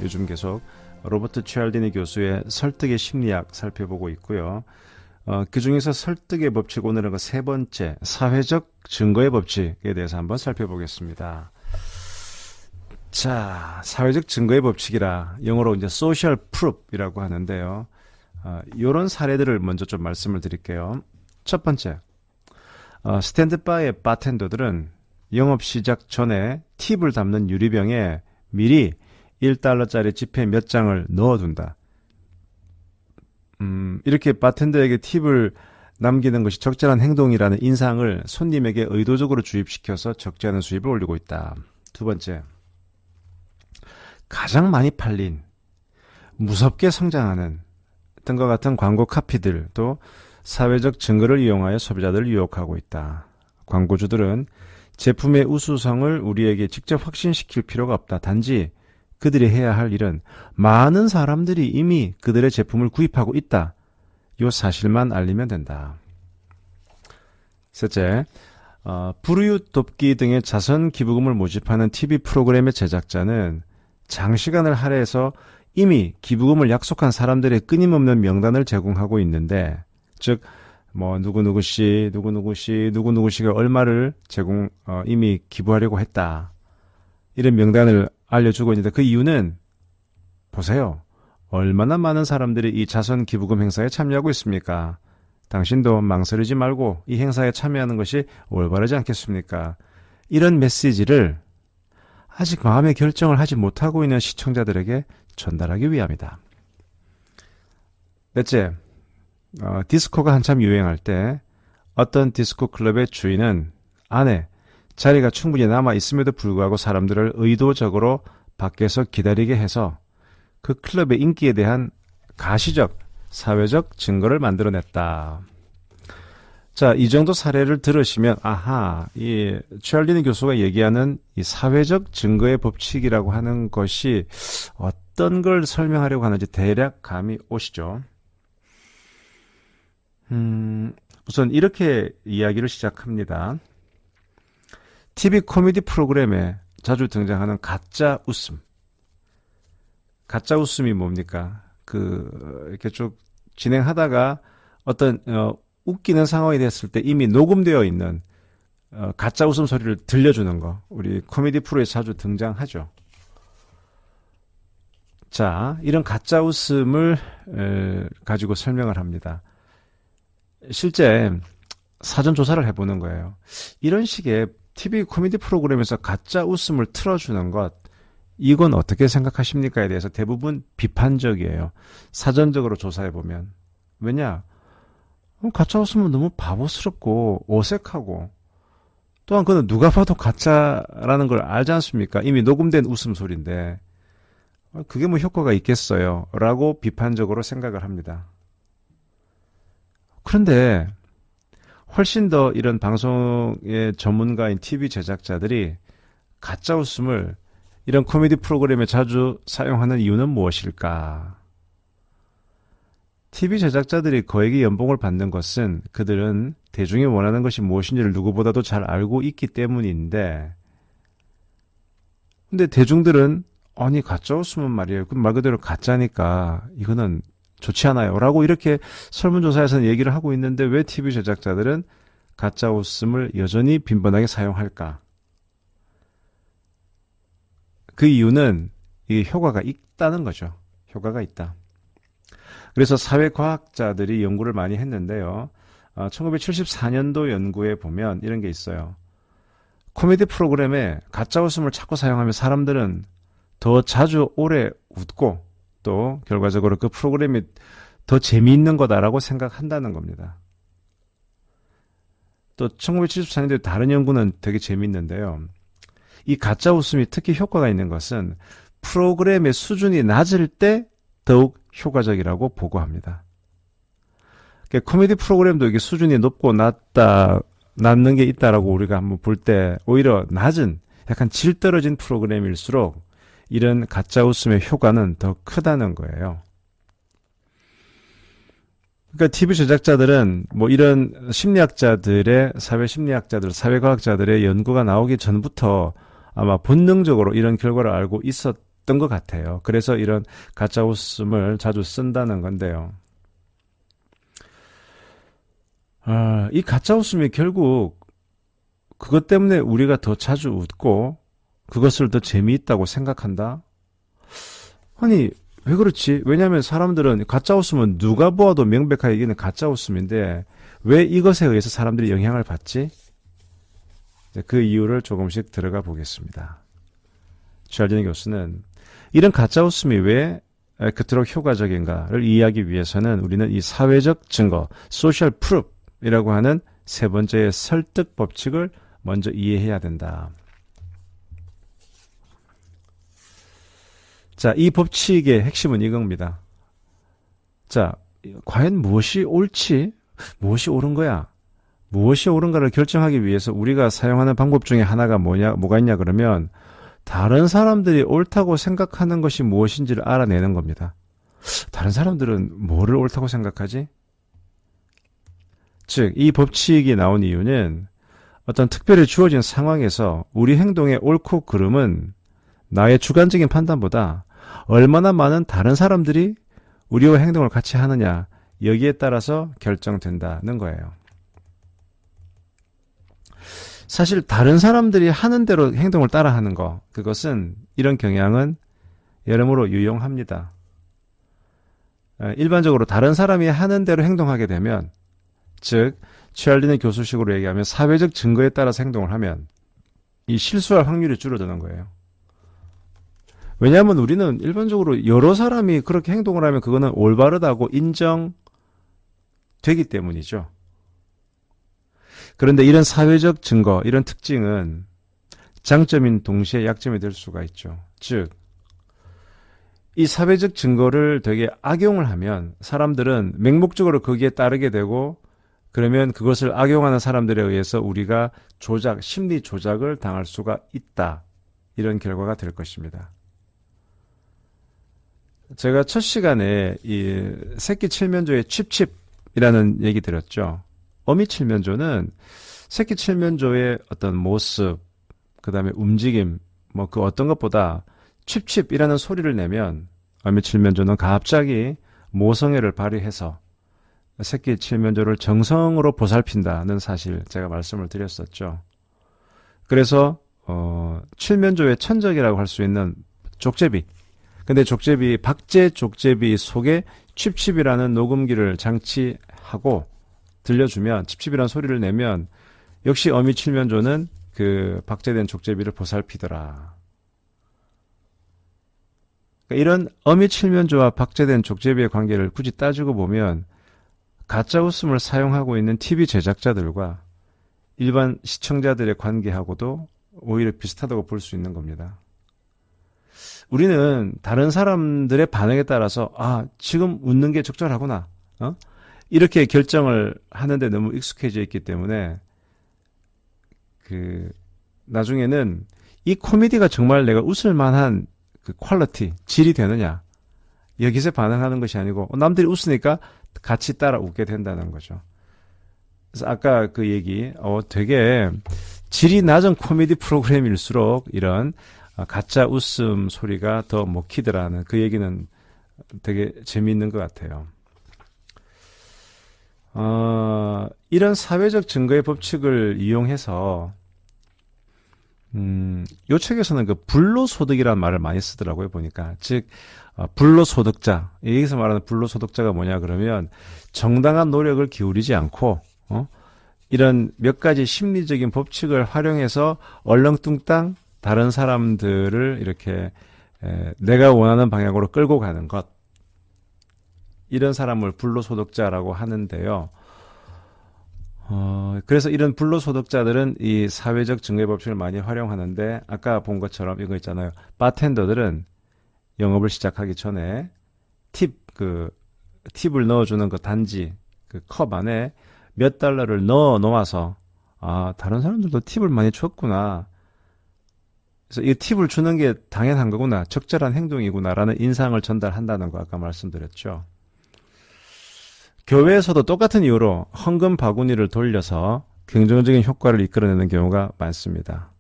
요즘 계속 로버트 치알디니 교수의 설득의 심리학 살펴보고 있고요. 그 중에서 설득의 법칙, 오늘은 그 세 번째 사회적 증거의 법칙에 대해서 한번 살펴보겠습니다. 자, 사회적 증거의 법칙이라 영어로 이제 social proof이라고 하는데요. 이런 사례들을 먼저 좀 말씀을 드릴게요. 첫 번째, 스탠드바의 바텐더들은 영업 시작 전에 팁을 담는 유리병에 미리 1달러짜리 지폐 몇 장을 넣어둔다. 이렇게 바텐더에게 팁을 남기는 것이 적절한 행동이라는 인상을 손님에게 의도적으로 주입시켜서 적지 않은 수입을 올리고 있다. 두 번째, 가장 많이 팔린, 무섭게 성장하는 등과 같은 광고 카피들도 사회적 증거를 이용하여 소비자들을 유혹하고 있다. 광고주들은 제품의 우수성을 우리에게 직접 확신시킬 필요가 없다. 단지 그들이 해야 할 일은 많은 사람들이 이미 그들의 제품을 구입하고 있다. 이 사실만 알리면 된다. 셋째, 불우이웃 돕기 등의 자선 기부금을 모집하는 TV 프로그램의 제작자는 장시간을 할애해서 이미 기부금을 약속한 사람들의 끊임없는 명단을 제공하고 있는데, 즉 누구누구씨, 누구누구씨가 얼마를 이미 기부하려고 했다. 이런 명단을 알려주고 있는데, 그 이유는 보세요. 얼마나 많은 사람들이 이 자선 기부금 행사에 참여하고 있습니까? 당신도 망설이지 말고 이 행사에 참여하는 것이 올바르지 않겠습니까? 이런 메시지를 아직 마음의 결정을 하지 못하고 있는 시청자들에게 전달하기 위함이다. 넷째, 디스코가 한참 유행할 때 어떤 디스코 클럽의 주인은 안에 자리가 충분히 남아 있음에도 불구하고 사람들을 의도적으로 밖에서 기다리게 해서 그 클럽의 인기에 대한 가시적, 사회적 증거를 만들어냈다. 자, 이 정도 사례를 들으시면 이 치알디니 교수가 얘기하는 이 사회적 증거의 법칙이라고 하는 것이 어떤 걸 설명하려고 하는지 대략 감이 오시죠. 우선 이렇게 이야기를 시작합니다. TV 코미디 프로그램에 자주 등장하는 가짜 웃음. 가짜 웃음이 뭡니까? 이렇게 쭉 진행하다가 어떤 웃기는 상황이 됐을 때 이미 녹음되어 있는 가짜 웃음 소리를 들려주는 거. 우리 코미디 프로에 자주 등장하죠. 자, 이런 가짜 웃음을 가지고 설명을 합니다. 실제 사전 조사를 해보는 거예요. 이런 식의 TV 코미디 프로그램에서 가짜 웃음을 틀어주는 것, 이건 어떻게 생각하십니까에 대해서 대부분 비판적이에요. 사전적으로 조사해보면. 왜냐? 가짜 웃음은 너무 바보스럽고 어색하고, 또한 그건 누가 봐도 가짜라는 걸 알지 않습니까? 이미 녹음된 웃음소리인데 그게 뭐 효과가 있겠어요? 라고 비판적으로 생각을 합니다. 그런데 훨씬 더 이런 방송의 전문가인 TV 제작자들이 가짜 웃음을 이런 코미디 프로그램에 자주 사용하는 이유는 무엇일까? TV 제작자들이 거액의 연봉을 받는 것은 그들은 대중이 원하는 것이 무엇인지를 누구보다도 잘 알고 있기 때문인데, 근데 대중들은 가짜 웃음은 말이에요. 말 그대로 가짜니까 이거는 좋지 않아요. 라고 이렇게 설문조사에서는 얘기를 하고 있는데 왜 TV 제작자들은 가짜 웃음을 여전히 빈번하게 사용할까? 그 이유는 이 효과가 있다는 거죠. 효과가 있다. 그래서 사회과학자들이 연구를 많이 했는데요. 1974년도 연구에 보면 이런 게 있어요. 코미디 프로그램에 가짜 웃음을 자꾸 사용하면 사람들은 더 자주 오래 웃고 또 결과적으로 그 프로그램이 더 재미있는 거다라고 생각한다는 겁니다. 또 1974년도에 다른 연구는 되게 재미있는데요. 이 가짜 웃음이 특히 효과가 있는 것은 프로그램의 수준이 낮을 때 더욱 효과적이라고 보고합니다. 코미디 프로그램도 이게 수준이 높고 낮는 게 있다라고 우리가 한번 볼 때 오히려 낮은 약간 질 떨어진 프로그램일수록 이런 가짜 웃음의 효과는 더 크다는 거예요. 그러니까 TV 제작자들은 이런 심리학자들의 사회과학자들의 연구가 나오기 전부터 아마 본능적으로 이런 결과를 알고 있었던 것 같아요. 그래서 이런 가짜 웃음을 자주 쓴다는 건데요. 이 가짜 웃음이 결국 그것 때문에 우리가 더 자주 웃고 그것을 더 재미있다고 생각한다? 아니, 왜 그렇지? 왜냐하면 사람들은 가짜 웃음은 누가 보아도 명백하게 이기는 가짜 웃음인데 왜 이것에 의해서 사람들이 영향을 받지? 그 이유를 조금씩 들어가 보겠습니다. 찰진 교수는 이런 가짜 웃음이 왜 그토록 효과적인가를 이해하기 위해서는 우리는 이 사회적 증거, social proof이라고 하는 세 번째의 설득 법칙을 먼저 이해해야 된다. 자, 이 법칙의 핵심은 이겁니다. 자, 과연 무엇이 옳지? 무엇이 옳은 거야? 무엇이 옳은가를 결정하기 위해서 우리가 사용하는 방법 중에 하나가 뭐가 있냐 그러면 다른 사람들이 옳다고 생각하는 것이 무엇인지를 알아내는 겁니다. 다른 사람들은 뭐를 옳다고 생각하지? 즉, 이 법칙이 나온 이유는 어떤 특별히 주어진 상황에서 우리 행동의 옳고 그름은 나의 주관적인 판단보다 얼마나 많은 다른 사람들이 우리와 행동을 같이 하느냐 여기에 따라서 결정된다는 거예요. 사실 다른 사람들이 하는 대로 행동을 따라하는 거 그것은 이런 경향은 여러모로 유용합니다. 일반적으로 다른 사람이 하는 대로 행동하게 되면 즉 찰린의 교수식으로 얘기하면 사회적 증거에 따라서 행동을 하면 이 실수할 확률이 줄어드는 거예요. 왜냐하면 우리는 일반적으로 여러 사람이 그렇게 행동을 하면 그거는 올바르다고 인정되기 때문이죠. 그런데 이런 사회적 증거, 이런 특징은 장점인 동시에 약점이 될 수가 있죠. 즉, 이 사회적 증거를 되게 악용을 하면 사람들은 맹목적으로 거기에 따르게 되고 그러면 그것을 악용하는 사람들에 의해서 우리가 심리 조작을 당할 수가 있다. 이런 결과가 될 것입니다. 제가 첫 시간에 이 새끼 칠면조의 칩칩이라는 얘기 드렸죠. 어미 칠면조는 새끼 칠면조의 어떤 모습, 그 다음에 움직임, 그 어떤 것보다 칩칩이라는 소리를 내면 어미 칠면조는 갑자기 모성애를 발휘해서 새끼 칠면조를 정성으로 보살핀다는 사실 제가 말씀을 드렸었죠. 그래서 칠면조의 천적이라고 할 수 있는 족제비. 근데 박제 족제비 속에 칩칩이라는 녹음기를 장치하고 들려주면 칩칩이라는 소리를 내면 역시 어미 칠면조는 그 박제된 족제비를 보살피더라. 그러니까 이런 어미 칠면조와 박제된 족제비의 관계를 굳이 따지고 보면 가짜 웃음을 사용하고 있는 TV 제작자들과 일반 시청자들의 관계하고도 오히려 비슷하다고 볼 수 있는 겁니다. 우리는 다른 사람들의 반응에 따라서 지금 웃는 게 적절하구나. 이렇게 결정을 하는데 너무 익숙해져 있기 때문에 나중에는 이 코미디가 정말 내가 웃을 만한 그 퀄리티, 질이 되느냐 여기서 반응하는 것이 아니고 남들이 웃으니까 같이 따라 웃게 된다는 거죠. 그래서 아까 그 얘기 되게 질이 낮은 코미디 프로그램일수록 이런 가짜 웃음 소리가 더 먹히더라는 그 얘기는 되게 재미있는 것 같아요. 이런 사회적 증거의 법칙을 이용해서 요 책에서는 그 불로소득이라는 말을 많이 쓰더라고요, 보니까. 즉, 불로소득자. 여기서 말하는 불로소득자가 뭐냐 그러면 정당한 노력을 기울이지 않고, 이런 몇 가지 심리적인 법칙을 활용해서 얼렁뚱땅 다른 사람들을 이렇게 내가 원하는 방향으로 끌고 가는 것. 이런 사람을 불로소득자라고 하는데요. 그래서 이런 불로소득자들은 이 사회적 증거의 법칙을 많이 활용하는데 아까 본 것처럼 이거 있잖아요. 바텐더들은 영업을 시작하기 전에 팁을 넣어주는 그 단지, 그 컵 안에 몇 달러를 넣어 놓아서 다른 사람들도 팁을 많이 줬구나. 그래서 이 팁을 주는 게 당연한 거구나. 적절한 행동이구나라는 인상을 전달한다는 거 아까 말씀드렸죠. 교회에서도 똑같은 이유로 헌금 바구니를 돌려서 긍정적인 효과를 이끌어내는 경우가 많습니다.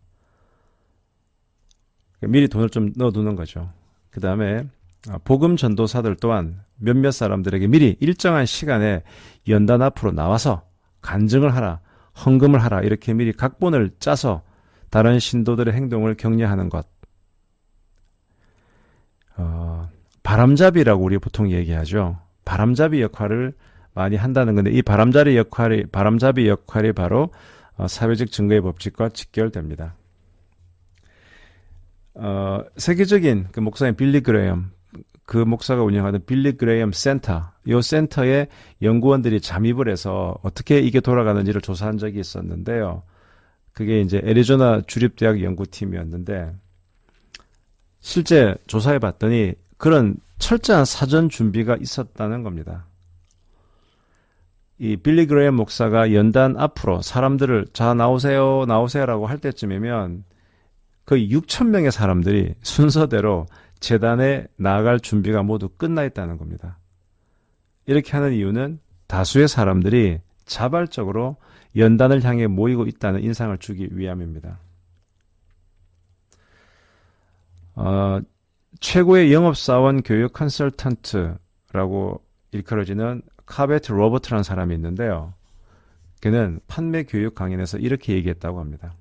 미리 돈을 좀 넣어두는 거죠. 그 다음에 복음 전도사들 또한 몇몇 사람들에게 미리 일정한 시간에 연단 앞으로 나와서 간증을 하라, 헌금을 하라 이렇게 미리 각본을 짜서 다른 신도들의 행동을 격려하는 것. 바람잡이라고 우리 보통 얘기하죠. 바람잡이 역할을 많이 한다는 건데 이 바람잡이 역할이 바로 사회적 증거의 법칙과 직결됩니다. 세계적인 그 목사인 빌리 그레이엄, 그 목사가 운영하는 빌리 그레이엄 센터, 이 센터에 연구원들이 잠입을 해서 어떻게 이게 돌아가는지를 조사한 적이 있었는데요. 그게 이제 애리조나 주립대학 연구팀이었는데 실제 조사해 봤더니 그런 철저한 사전 준비가 있었다는 겁니다. 이 빌리 그레이엄 목사가 연단 앞으로 사람들을 자 나오세요라고 할 때쯤이면 거의 6,000명의 사람들이 순서대로 제단에 나아갈 준비가 모두 끝나 있다는 겁니다. 이렇게 하는 이유는 다수의 사람들이 자발적으로 연단을 향해 모이고 있다는 인상을 주기 위함입니다. 최고의 영업사원 교육 컨설턴트라고 일컬어지는 카베트 로버트라는 사람이 있는데요. 그는 판매 교육 강연에서 이렇게 얘기했다고 합니다.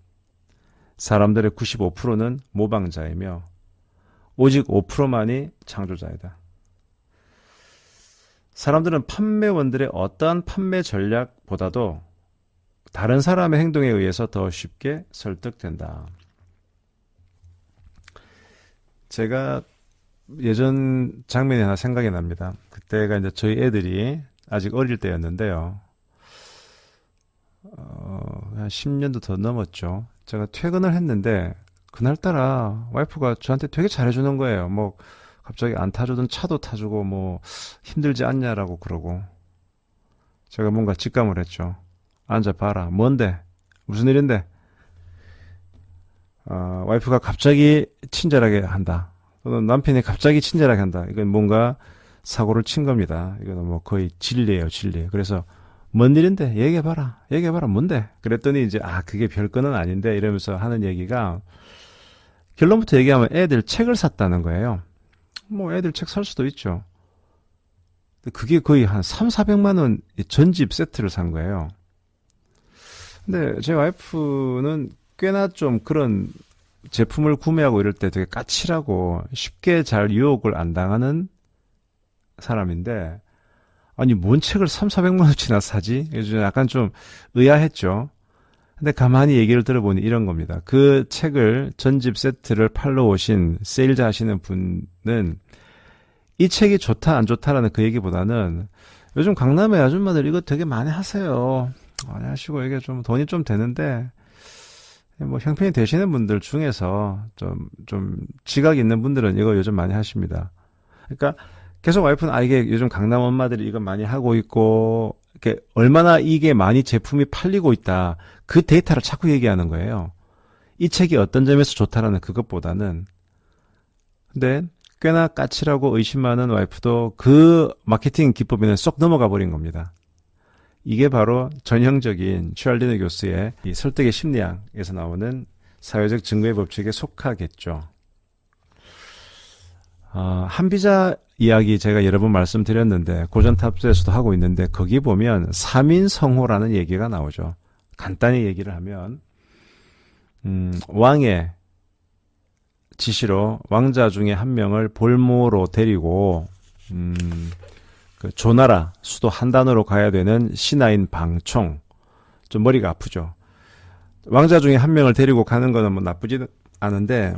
사람들의 95%는 모방자이며 오직 5%만이 창조자이다. 사람들은 판매원들의 어떠한 판매 전략보다도 다른 사람의 행동에 의해서 더 쉽게 설득된다. 제가 예전 장면이 하나 생각이 납니다. 그때가 이제 저희 애들이 아직 어릴 때였는데요. 한 10년도 더 넘었죠. 제가 퇴근을 했는데 그날따라 와이프가 저한테 되게 잘해주는 거예요. 뭐 갑자기 안 타주던 차도 타주고 뭐 힘들지 않냐라고 그러고 제가 뭔가 직감을 했죠. 앉아봐라. 뭔데? 무슨 일인데? 와이프가 갑자기 친절하게 한다. 또는 남편이 갑자기 친절하게 한다. 이건 뭔가 사고를 친 겁니다. 이거는 뭐 거의 진리예요, 진리. 그래서 뭔 일인데? 얘기해봐라. 뭔데? 그랬더니 이제 그게 별거는 아닌데 이러면서 하는 얘기가 결론부터 얘기하면 애들 책을 샀다는 거예요. 뭐 애들 책 살 수도 있죠. 그게 거의 한 3,400만 원 전집 세트를 산 거예요. 근데 제 와이프는 꽤나 좀 그런 제품을 구매하고 이럴 때 되게 까칠하고 쉽게 잘 유혹을 안 당하는 사람인데 아니 뭔 책을 3,400만 원치나 사지? 그래서 약간 좀 의아했죠. 근데 가만히 얘기를 들어보니 이런 겁니다. 그 책을 전집 세트를 팔러 오신 세일즈 하시는 분은 이 책이 좋다 안 좋다라는 그 얘기보다는 요즘 강남의 아줌마들 이거 되게 많이 하세요. 많이 하시고 이게 좀 돈이 좀 되는데 뭐 형편이 되시는 분들 중에서 좀 지각 있는 분들은 이거 요즘 많이 하십니다. 그러니까 계속 와이프는 이게 요즘 강남 엄마들이 이거 많이 하고 있고 이렇게 얼마나 이게 많이 제품이 팔리고 있다. 그 데이터를 자꾸 얘기하는 거예요. 이 책이 어떤 점에서 좋다라는 그것보다는. 근데 꽤나 까칠하고 의심 많은 와이프도 그 마케팅 기법에는 쏙 넘어가 버린 겁니다. 이게 바로 전형적인 찰리너 교수의 이 설득의 심리학에서 나오는 사회적 증거의 법칙에 속하겠죠. 한비자 이야기 제가 여러 번 말씀드렸는데 고전탑수에서도 하고 있는데 거기 보면 삼인성호라는 얘기가 나오죠. 간단히 얘기를 하면 왕의 지시로 왕자 중에 한 명을 볼모로 데리고 그 조나라 수도 한단으로 가야 되는 신하인 방총, 좀 머리가 아프죠. 왕자 중에 한 명을 데리고 가는 거는 뭐 나쁘지 않은데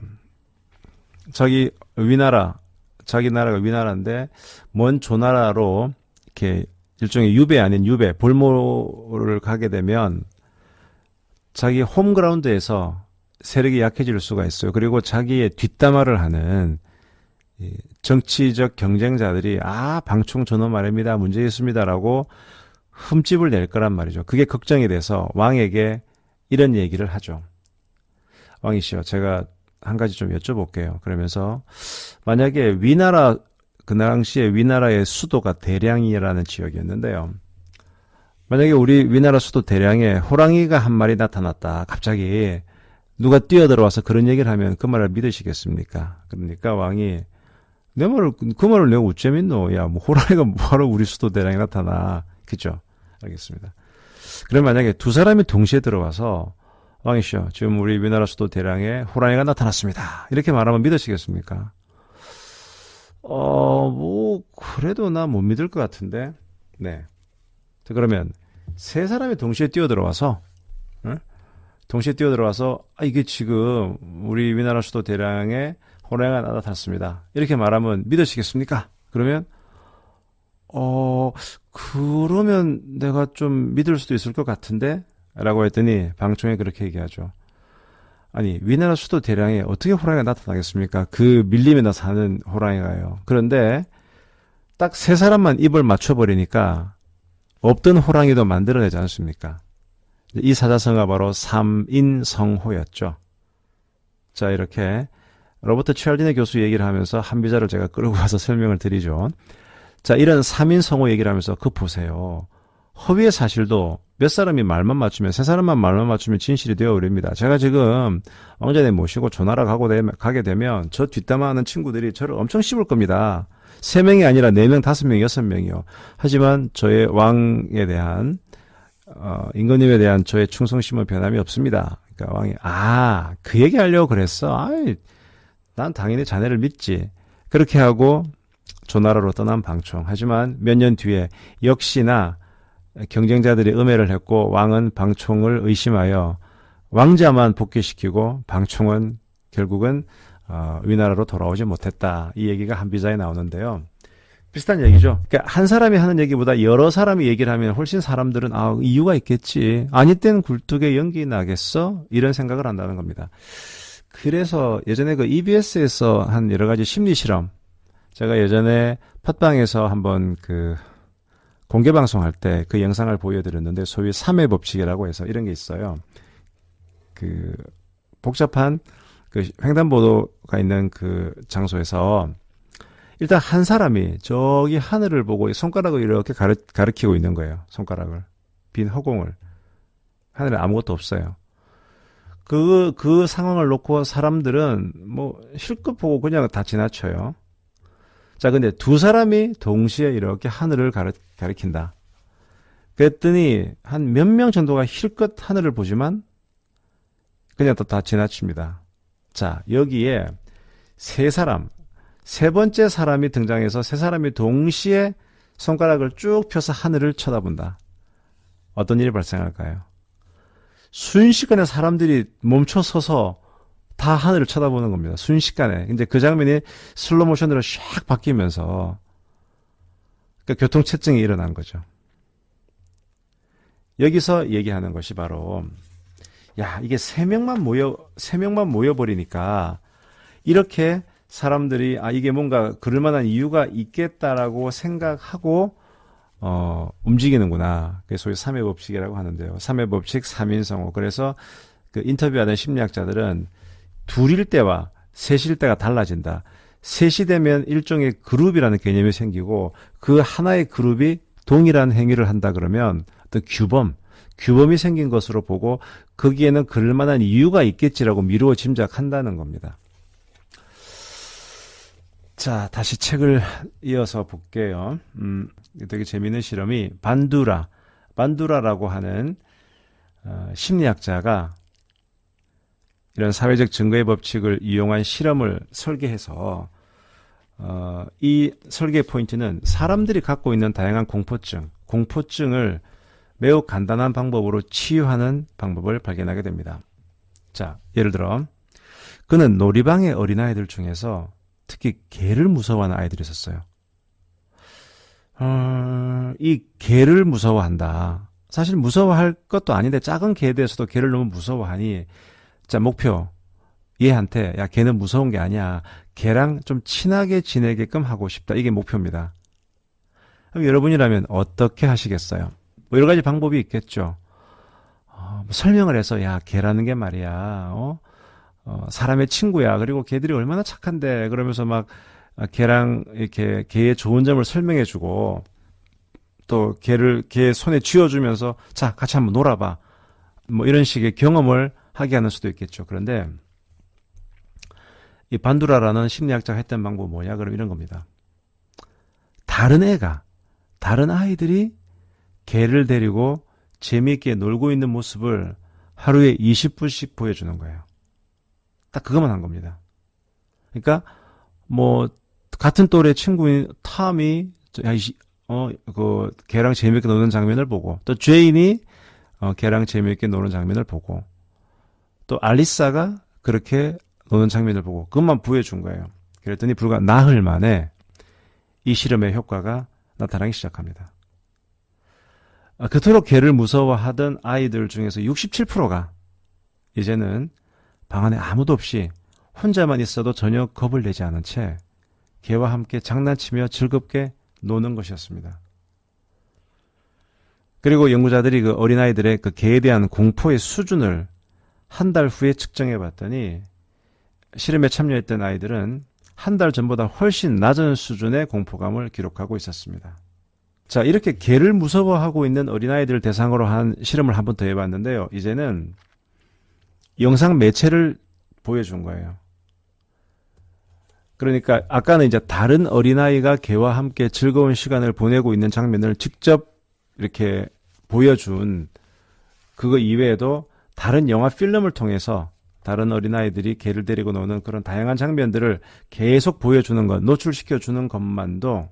자기 나라가 위나라인데 먼 조나라로 이렇게 일종의 유배 아닌 유배 볼모를 가게 되면 자기 홈그라운드에서 세력이 약해질 수가 있어요. 그리고 자기의 뒷담화를 하는 정치적 경쟁자들이 방총 저놈 말입니다. 문제 있습니다라고 흠집을 낼 거란 말이죠. 그게 걱정이 돼서 왕에게 이런 얘기를 하죠. 왕이시여, 제가 한 가지 좀 여쭤볼게요. 그러면서 만약에 위나라, 그 당시에 위나라의 수도가 대량이라는 지역이었는데요. 만약에 우리 위나라 수도 대량에 호랑이가 한 마리 나타났다. 갑자기 누가 뛰어들어와서 그런 얘기를 하면 그 말을 믿으시겠습니까? 그러니까 왕이 내 말을, 그 말을 내가 어쩜 믿노? 야, 뭐, 호랑이가 뭐하러 우리 수도 대량에 나타나. 그죠? 알겠습니다. 그럼 만약에 두 사람이 동시에 들어와서, 왕이시여, 지금 우리 위나라 수도 대량에 호랑이가 나타났습니다. 이렇게 말하면 믿으시겠습니까? 뭐, 그래도 나 못 믿을 것 같은데. 네. 자, 그러면, 세 사람이 동시에 뛰어들어와서, 응? 동시에 뛰어들어와서, 이게 지금 우리 위나라 수도 대량에 호랑이가 나타났습니다. 이렇게 말하면 믿으시겠습니까? 그러면, 그러면 내가 좀 믿을 수도 있을 것 같은데? 라고 했더니, 방총에 그렇게 얘기하죠. 아니, 위나라 수도 대량에 어떻게 호랑이가 나타나겠습니까? 그 밀림에나 사는 호랑이가요. 그런데, 딱 세 사람만 입을 맞춰버리니까, 없던 호랑이도 만들어내지 않습니까? 이 사자성어가 바로 삼인성호였죠. 자, 이렇게, 로버트 찰디네 교수 얘기를 하면서 한비자를 제가 끌고 와서 설명을 드리죠. 자, 이런 삼인성호 얘기를 하면서 그거 보세요. 허위의 사실도 몇 사람이 말만 맞추면, 세 사람만 말만 맞추면 진실이 되어 버립니다. 제가 지금 왕자님 모시고 전화를 가게 되면 저 뒷담화하는 친구들이 저를 엄청 씹을 겁니다. 3명이 아니라 4명, 5명, 6명이요. 하지만 저의 왕에 대한, 임금님에 대한 저의 충성심은 변함이 없습니다. 그러니까 왕이, 그 얘기 하려고 그랬어? 난 당연히 자네를 믿지. 그렇게 하고 조나라로 떠난 방총. 하지만 몇 년 뒤에 역시나 경쟁자들이 음해를 했고 왕은 방총을 의심하여 왕자만 복귀시키고 방총은 결국은 위나라로 돌아오지 못했다. 이 얘기가 한비자에 나오는데요. 비슷한 얘기죠. 그러니까 한 사람이 하는 얘기보다 여러 사람이 얘기를 하면 훨씬 사람들은 이유가 있겠지. 아니 땐 굴뚝에 연기 나겠어? 이런 생각을 한다는 겁니다. 그래서 예전에 그 EBS에서 한 여러 가지 심리 실험, 제가 예전에 팟빵에서 한번 그 공개 방송할 때 그 영상을 보여드렸는데 소위 3회 법칙이라고 해서 이런 게 있어요. 그 복잡한 그 횡단보도가 있는 그 장소에서 일단 한 사람이 저기 하늘을 보고 손가락을 이렇게 가리키고 있는 거예요. 손가락을. 빈 허공을. 하늘에 아무것도 없어요. 그 상황을 놓고 사람들은 뭐 실컷 보고 그냥 다 지나쳐요. 자, 근데 두 사람이 동시에 이렇게 하늘을 가리킨다. 그랬더니 한 몇 명 정도가 실컷 하늘을 보지만 그냥 또 다 지나칩니다. 자, 여기에 세 번째 사람이 등장해서 세 사람이 동시에 손가락을 쭉 펴서 하늘을 쳐다본다. 어떤 일이 발생할까요? 순식간에 사람들이 멈춰 서서 다 하늘을 쳐다보는 겁니다. 순식간에. 근데 그 장면이 슬로 모션으로 샥 바뀌면서 그러니까 교통체증이 일어난 거죠. 여기서 얘기하는 것이 바로 이게 세 명만 모여버리니까 이렇게 사람들이 이게 뭔가 그럴 만한 이유가 있겠다라고 생각하고 움직이는구나. 그게 소위 3회 법칙이라고 하는데요. 3회 법칙, 3인성호. 그래서 그 인터뷰하는 심리학자들은 둘일 때와 셋일 때가 달라진다. 셋이 되면 일종의 그룹이라는 개념이 생기고 그 하나의 그룹이 동일한 행위를 한다 그러면 어떤 규범이 생긴 것으로 보고 거기에는 그럴 만한 이유가 있겠지라고 미루어 짐작한다는 겁니다. 자, 다시 책을 이어서 볼게요. 되게 재미있는 실험이 반두라라고 하는 심리학자가 이런 사회적 증거의 법칙을 이용한 실험을 설계해서 이 설계 포인트는 사람들이 갖고 있는 다양한 공포증을 매우 간단한 방법으로 치유하는 방법을 발견하게 됩니다. 자, 예를 들어 그는 놀이방의 어린아이들 중에서 특히 개를 무서워하는 아이들이 있었어요. 이 개를 무서워한다. 사실 무서워할 것도 아닌데 작은 개에 대해서도 개를 너무 무서워하니 자, 목표. 얘한테 걔는 무서운 게 아니야. 걔랑 좀 친하게 지내게끔 하고 싶다. 이게 목표입니다. 그럼 여러분이라면 어떻게 하시겠어요? 뭐 여러 가지 방법이 있겠죠. 설명을 해서 걔라는 게 말이야. 사람의 친구야. 그리고 걔들이 얼마나 착한데. 그러면서 막 걔랑 이렇게 걔의 좋은 점을 설명해주고 또 걔 손에 쥐어주면서 자, 같이 한번 놀아봐. 뭐 이런 식의 경험을 하게 하는 수도 있겠죠. 그런데 이 반두라라는 심리학자가 했던 방법은 뭐냐? 그럼 이런 겁니다. 다른 아이들이 개를 데리고 재미있게 놀고 있는 모습을 하루에 20분씩 보여주는 거예요. 딱 그것만 한 겁니다. 그러니까 뭐 같은 또래 친구인 탐이 그 개랑 재미있게 노는 장면을 보고, 또 제인이 개랑 재미있게 노는 장면을 보고, 또 알리사가 그렇게 노는 장면을 보고 그것만 보여준 거예요. 그랬더니 불과 나흘 만에 이 실험의 효과가 나타나기 시작합니다. 그토록 개를 무서워하던 아이들 중에서 67%가 이제는 방 안에 아무도 없이 혼자만 있어도 전혀 겁을 내지 않은 채 개와 함께 장난치며 즐겁게 노는 것이었습니다. 그리고 연구자들이 그 어린아이들의 그 개에 대한 공포의 수준을 한 달 후에 측정해 봤더니 실험에 참여했던 아이들은 한 달 전보다 훨씬 낮은 수준의 공포감을 기록하고 있었습니다. 자, 이렇게 개를 무서워하고 있는 어린아이들을 대상으로 한 실험을 한 번 더 해봤는데요. 이제는 영상 매체를 보여준 거예요. 그러니까 아까는 이제 다른 어린아이가 개와 함께 즐거운 시간을 보내고 있는 장면을 직접 이렇게 보여준 그거 이외에도 다른 영화 필름을 통해서 다른 어린아이들이 개를 데리고 노는 그런 다양한 장면들을 계속 보여주는 것, 노출시켜주는 것만도,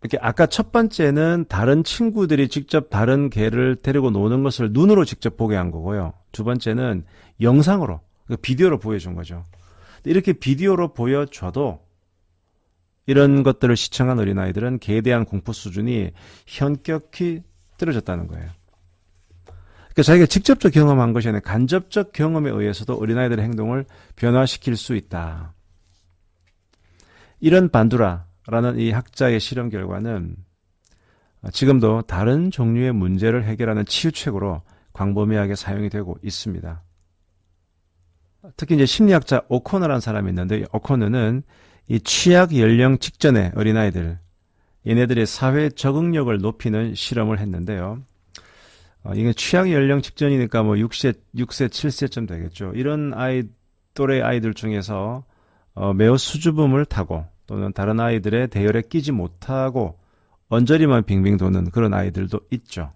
이렇게 아까 첫 번째는 다른 친구들이 직접 다른 개를 데리고 노는 것을 눈으로 직접 보게 한 거고요. 두 번째는 영상으로, 비디오로 보여준 거죠. 이렇게 비디오로 보여줘도 이런 것들을 시청한 어린아이들은 개에 대한 공포 수준이 현격히 떨어졌다는 거예요. 그러니까 자기가 직접적 경험한 것이 아니라 간접적 경험에 의해서도 어린아이들의 행동을 변화시킬 수 있다. 이런 반두라라는 이 학자의 실험 결과는 지금도 다른 종류의 문제를 해결하는 치유책으로 광범위하게 사용이 되고 있습니다. 특히 이제 심리학자 오코너라는 사람이 있는데, 오코너는 이 취약 연령 직전의 어린아이들, 얘네들의 사회 적응력을 높이는 실험을 했는데요. 이게 취약 연령 직전이니까 뭐 6세, 7세쯤 되겠죠. 이런 또래 아이들 중에서 매우 수줍음을 타고 또는 다른 아이들의 대열에 끼지 못하고 언저리만 빙빙 도는 그런 아이들도 있죠.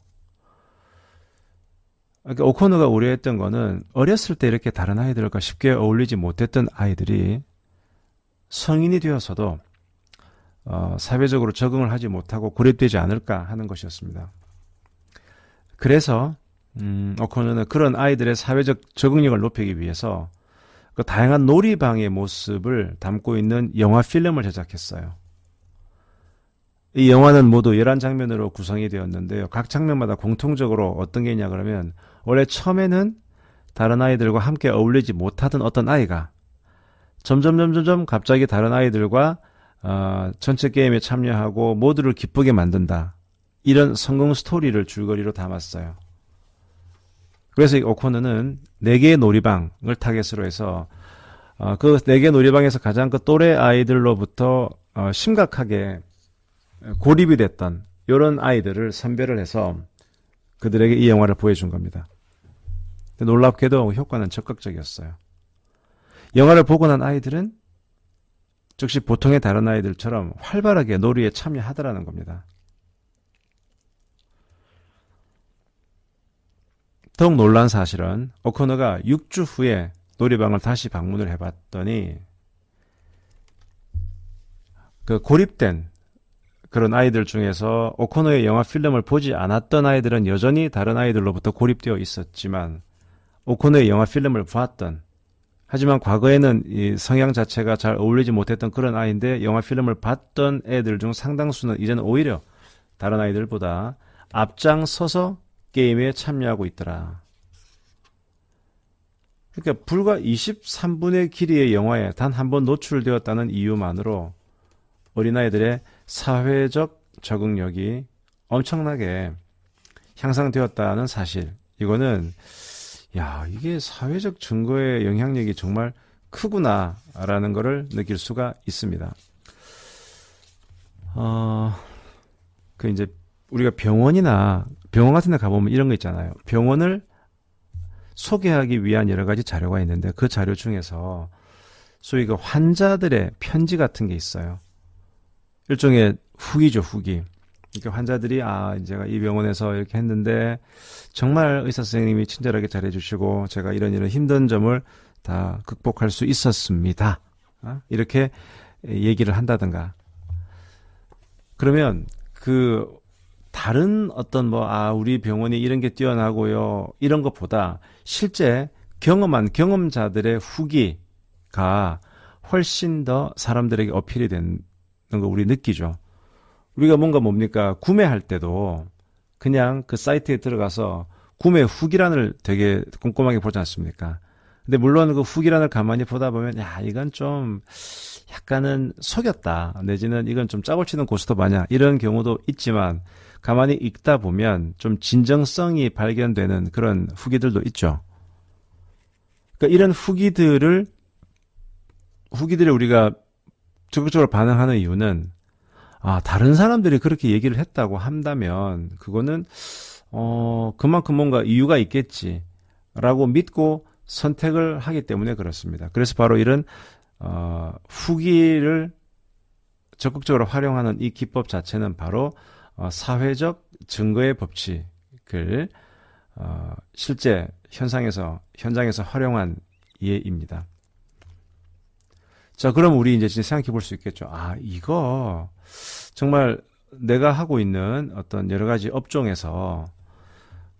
그러니까 오코너가 우려했던 거는 어렸을 때 이렇게 다른 아이들과 쉽게 어울리지 못했던 아이들이 성인이 되어서도 사회적으로 적응을 하지 못하고 고립되지 않을까 하는 것이었습니다. 그래서 오코너는 그런 아이들의 사회적 적응력을 높이기 위해서 그 다양한 놀이방의 모습을 담고 있는 영화 필름을 제작했어요. 이 영화는 모두 11장면으로 구성이 되었는데요. 각 장면마다 공통적으로 어떤 게 있냐 그러면, 원래 처음에는 다른 아이들과 함께 어울리지 못하던 어떤 아이가 점점 갑자기 다른 아이들과 전체 게임에 참여하고 모두를 기쁘게 만든다. 이런 성공 스토리를 줄거리로 담았어요. 그래서 이 오코너는 4개의 놀이방을 타겟으로 해서 그 4개 놀이방에서 가장 그 또래 아이들로부터 심각하게 고립이 됐던 이런 아이들을 선별을 해서 그들에게 이 영화를 보여준 겁니다. 놀랍게도 효과는 적극적이었어요. 영화를 보고 난 아이들은 즉시 보통의 다른 아이들처럼 활발하게 놀이에 참여하더라는 겁니다. 더욱 놀란 사실은 오코너가 6주 후에 놀이방을 다시 방문을 해봤더니 그 고립된 그런 아이들 중에서 오코너의 영화 필름을 보지 않았던 아이들은 여전히 다른 아이들로부터 고립되어 있었지만, 오코너의 영화 필름을 보았던, 하지만 과거에는 이 성향 자체가 잘 어울리지 못했던 그런 아이인데 영화 필름을 봤던 애들 중 상당수는 이제는 오히려 다른 아이들보다 앞장서서 게임에 참여하고 있더라. 그러니까 불과 23분의 길이의 영화에 단 한 번 노출되었다는 이유만으로 어린아이들의 사회적 적응력이 엄청나게 향상되었다는 사실. 이거는 이게 사회적 증거의 영향력이 정말 크구나라는 것을 느낄 수가 있습니다. 이제 우리가 병원 같은 데 가보면 이런 거 있잖아요. 병원을 소개하기 위한 여러 가지 자료가 있는데 그 자료 중에서 소위 그 환자들의 편지 같은 게 있어요. 일종의 후기죠, 후기. 이렇게 환자들이 제가 이 병원에서 이렇게 했는데 정말 의사 선생님이 친절하게 잘해주시고 제가 이런 힘든 점을 다 극복할 수 있었습니다. 이렇게 얘기를 한다든가. 그러면 다른 어떤 우리 병원이 이런 게 뛰어나고요. 이런 것보다 실제 경험한 경험자들의 후기가 훨씬 더 사람들에게 어필이 되는 거 우리 느끼죠. 우리가 뭡니까? 구매할 때도 그냥 그 사이트에 들어가서 구매 후기란을 되게 꼼꼼하게 보지 않습니까? 근데 물론 그 후기란을 가만히 보다 보면 이건 좀 약간은 속였다. 내지는 이건 좀 짜고 치는 고스톱 아니야. 이런 경우도 있지만 가만히 읽다 보면 좀 진정성이 발견되는 그런 후기들도 있죠. 그러니까 이런 후기들을 우리가 적극적으로 반응하는 이유는 다른 사람들이 그렇게 얘기를 했다고 한다면 그거는 그만큼 뭔가 이유가 있겠지라고 믿고 선택을 하기 때문에 그렇습니다. 그래서 바로 이런 후기를 적극적으로 활용하는 이 기법 자체는 바로 사회적 증거의 법칙을 실제 현장에서 활용한 예입니다. 자, 그럼 우리 이제 진짜 생각해 볼 수 있겠죠. 이거 정말 내가 하고 있는 어떤 여러 가지 업종에서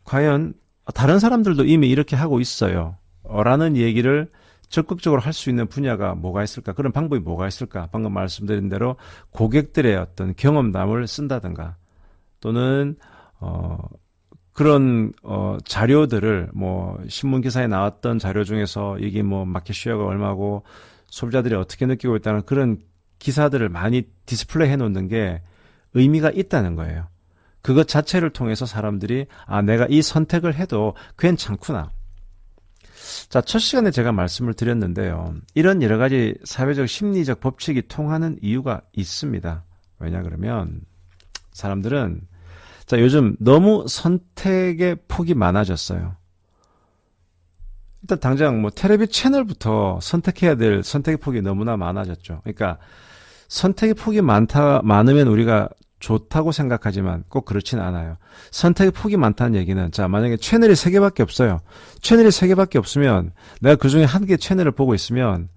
과연 다른 사람들도 이미 이렇게 하고 있어요. 라는 얘기를 적극적으로 할 수 있는 분야가 뭐가 있을까? 그런 방법이 뭐가 있을까? 방금 말씀드린 대로 고객들의 어떤 경험담을 쓴다든가 또는 그런 자료들을 신문 기사에 나왔던 자료 중에서 이게 마켓 쉐어가 얼마고 소비자들이 어떻게 느끼고 있다는 그런 기사들을 많이 디스플레이 해놓는 게 의미가 있다는 거예요. 그것 자체를 통해서 사람들이 내가 이 선택을 해도 괜찮구나. 자, 첫 시간에 제가 말씀을 드렸는데요. 이런 여러 가지 사회적 심리적 법칙이 통하는 이유가 있습니다. 왜냐 그러면 사람들은 요즘 너무 선택의 폭이 많아졌어요. 일단 당장 텔레비 채널부터 선택해야 될 선택의 폭이 너무나 많아졌죠. 그러니까 선택의 폭이 많으면 우리가 좋다고 생각하지만 꼭 그렇진 않아요. 선택의 폭이 많다는 얘기는 만약에 채널이 3개밖에 없어요. 채널이 3개밖에 없으면 내가 그중에 한 개 채널을 보고 있으면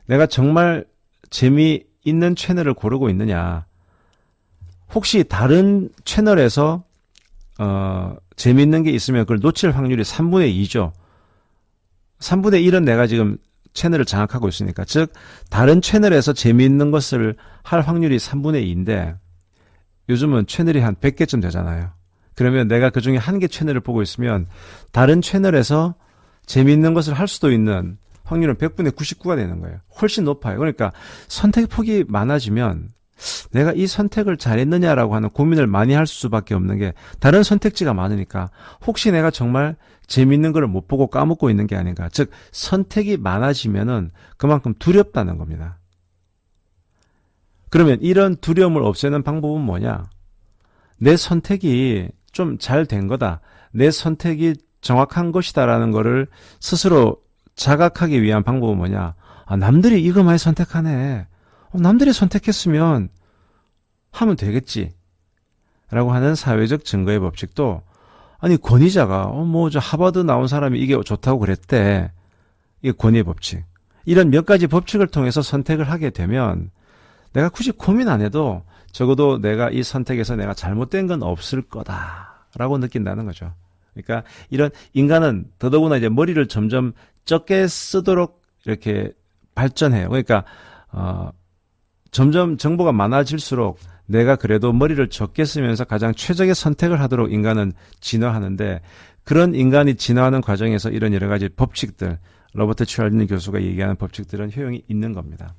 내가 정말 재미있는 채널을 고르고 있느냐. 혹시 다른 채널에서 재미있는 게 있으면 그걸 놓칠 확률이 3분의 2죠. 3분의 1은 내가 지금 채널을 장악하고 있으니까. 즉 다른 채널에서 재미있는 것을 할 확률이 3분의 2인데 요즘은 채널이 한 100개쯤 되잖아요. 그러면 내가 그중에 한 개 채널을 보고 있으면 다른 채널에서 재미있는 것을 할 수도 있는 확률은 100분의 99가 되는 거예요. 훨씬 높아요. 그러니까 선택 폭이 많아지면 내가 이 선택을 잘했느냐라고 하는 고민을 많이 할 수밖에 없는 게 다른 선택지가 많으니까 혹시 내가 정말 재미있는 걸 못 보고 까먹고 있는 게 아닌가. 즉 선택이 많아지면은 그만큼 두렵다는 겁니다. 그러면 이런 두려움을 없애는 방법은 뭐냐? 내 선택이 좀 잘 된 거다. 내 선택이 정확한 것이다라는 거를 스스로 자각하기 위한 방법은 뭐냐? 남들이 이거 많이 선택하네. 남들이 선택했으면 하면 되겠지. 라고 하는 사회적 증거의 법칙도 권위자가 저 하버드 나온 사람이 이게 좋다고 그랬대. 이게 권위의 법칙. 이런 몇 가지 법칙을 통해서 선택을 하게 되면 내가 굳이 고민 안 해도 적어도 내가 이 선택에서 내가 잘못된 건 없을 거다라고 느낀다는 거죠. 그러니까 이런 인간은 더더구나 이제 머리를 점점 적게 쓰도록 이렇게 발전해요. 그러니까 점점 정보가 많아질수록 내가 그래도 머리를 적게 쓰면서 가장 최적의 선택을 하도록 인간은 진화하는데 그런 인간이 진화하는 과정에서 이런 여러 가지 법칙들, 로버트 찰리 교수가 얘기하는 법칙들은 효용이 있는 겁니다.